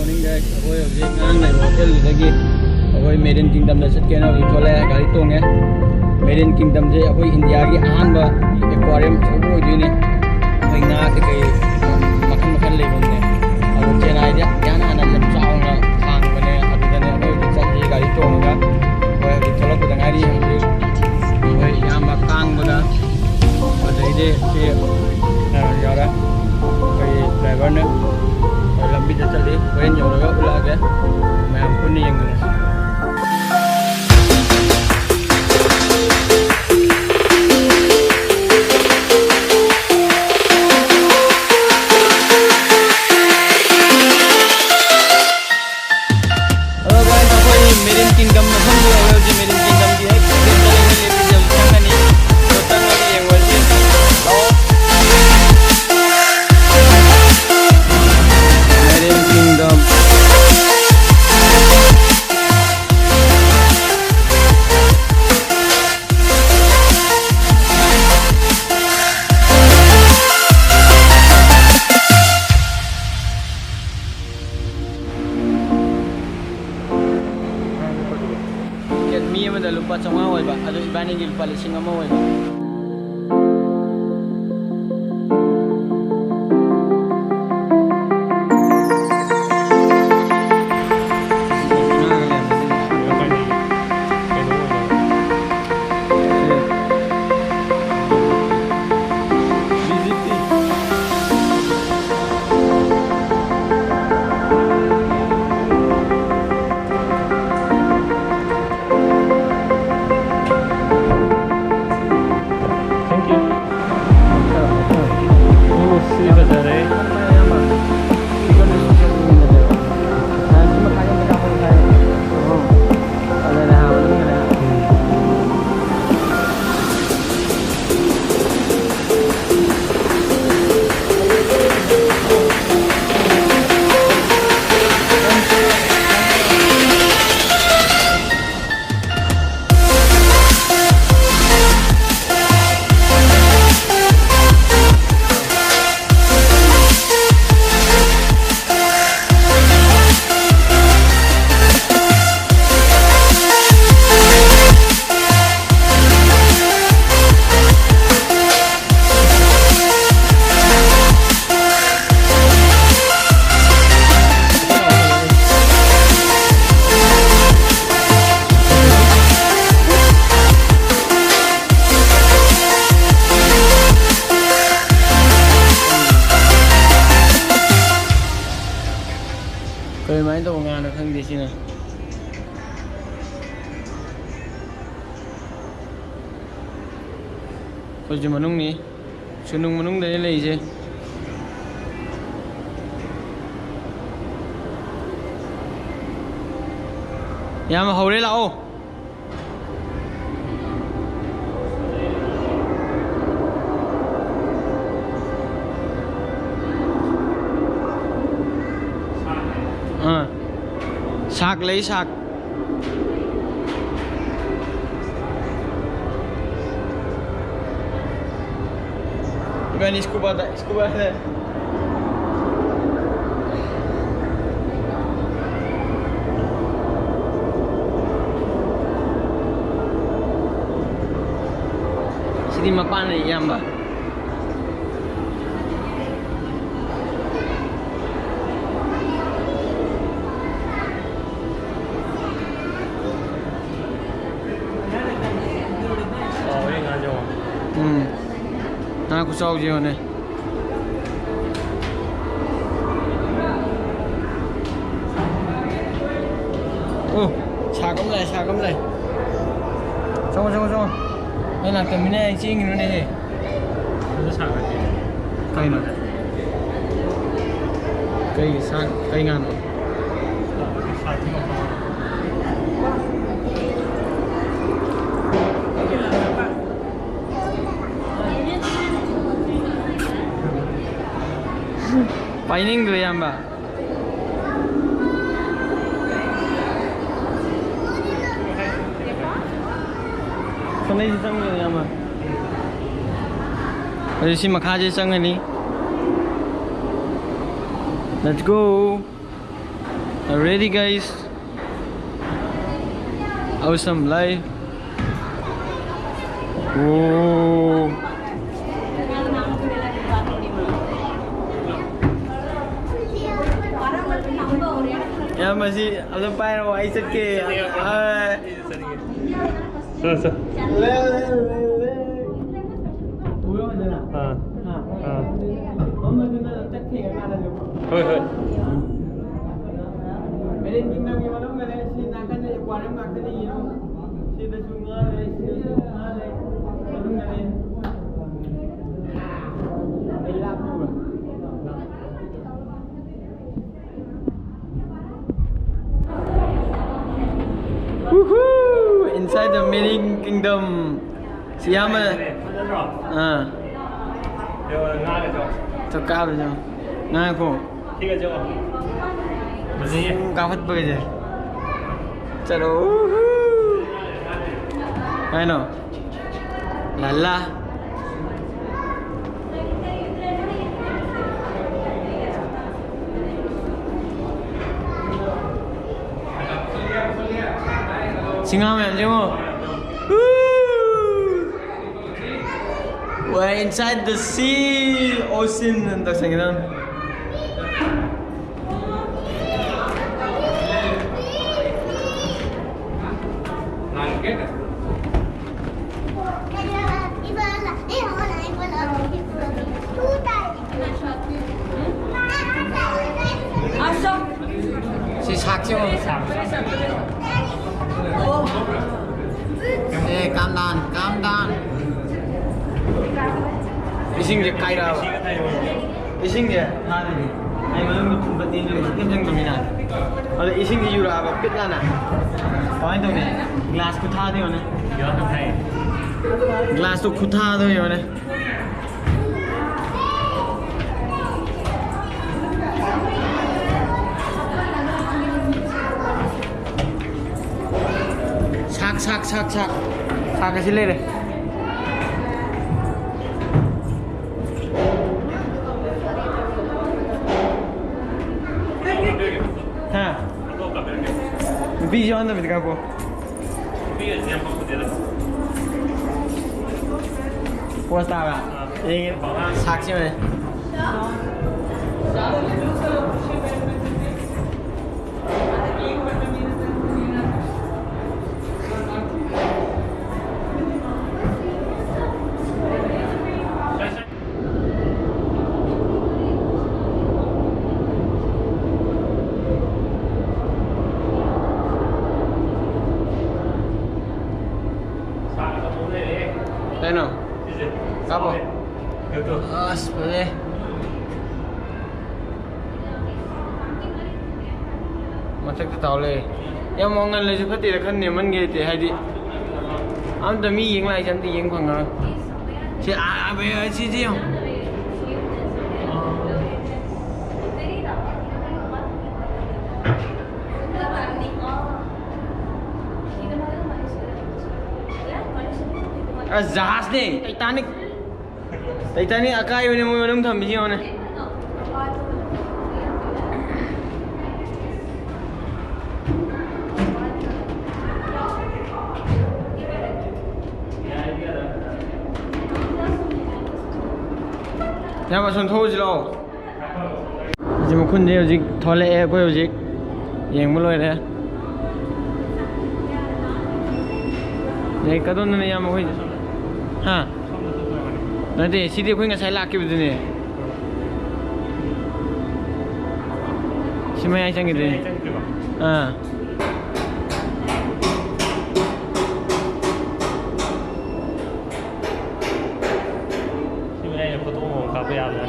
morning guys. Aku habis ngang naik hotel lagi. Aku Maiden Kingdom dah set kena habis thola gari tong ya. Maiden Kingdom je aku India ki ahan ba aquarium chobo ju ni. Aku nga ke kai makan lebon ne. Aku Chennai dia yana na jam chao na khang bane adu ne aku set ji gari tong ga. Aku habis thola ko ngari habis. Aku yang ba kang ba ga. Padai de ke yara kai driver ne लंबी चल रही है जोड़ेगा बुला के मैं आपको नहीं यंग मेरिन किंगडम में हम लोग जो मेरिन किंगडम की है mi mà lupa trong awal ba, ada ibani gil palising awal ba. Kaya main to nga na khang di sina. Ko ji manung ni. Sunung manung dai lai je. Ya ma hore lao. Sạc lấy sạc. Gani scuba đây. Sini mapan ni yamba. Aku tahu je ni. Oh, cakap leh. Sama. Ini nak terminal yang cing ini ni. Itu cakap je. Kain mana? Kain ngano. Pining dulu ya mbak. Sana isi sang ni ya mbak. Isi makha je sang ni. Let's go. Already guys, awesome live. Oh, ya masih ada payah wah iset ke. So. Hoi. Medan kingdom yang mana mana si nakan ni aquarium nakan ni you si dah cuma le si cuma le belum ni elak pun. Woohoo! Inside the Medan kingdom. Siapa? Cakap je. Nah aku. Tiga jawab. Cao hết bơi rồi. Chào đủ. Đây nào. La. Singa mày chứ không? We're inside the sea, ocean, tak sangat. Si sak chứ không? Ê, calm down. Ising je cay đâu? Ising je? Ai mà nó không bật tin được cái chân của mình à? Ở đây ising je yura và pit là nè. Có anh đâu nè? Glass của tha thôi nè. Glass của tha thôi rồi nè. Sak kasih le deh. Ha. Video anda mit kapo. Video yang apa dia lah. Puas tak lah? Ini sak sih mana? Đây nào. Kapo. Boleh. Macam tu tahu le. Yang mongan le juga tidak kan ni man gitu. Hadi. Am tu mi yang lain cantik yang kau ngah. Si apa ya si dia? जहाज ने Titanic acai ने मनम थम्बी होने या मा सन थोज लो जिम खुन जे होजिक थले ए कोइ होजिक येंग लोय रे ने कदोन ने या मा कोइ ha nanti sini aku ingat saya laki betul ni si Maya macam gitu ha si Maya yang foto mau kafe apa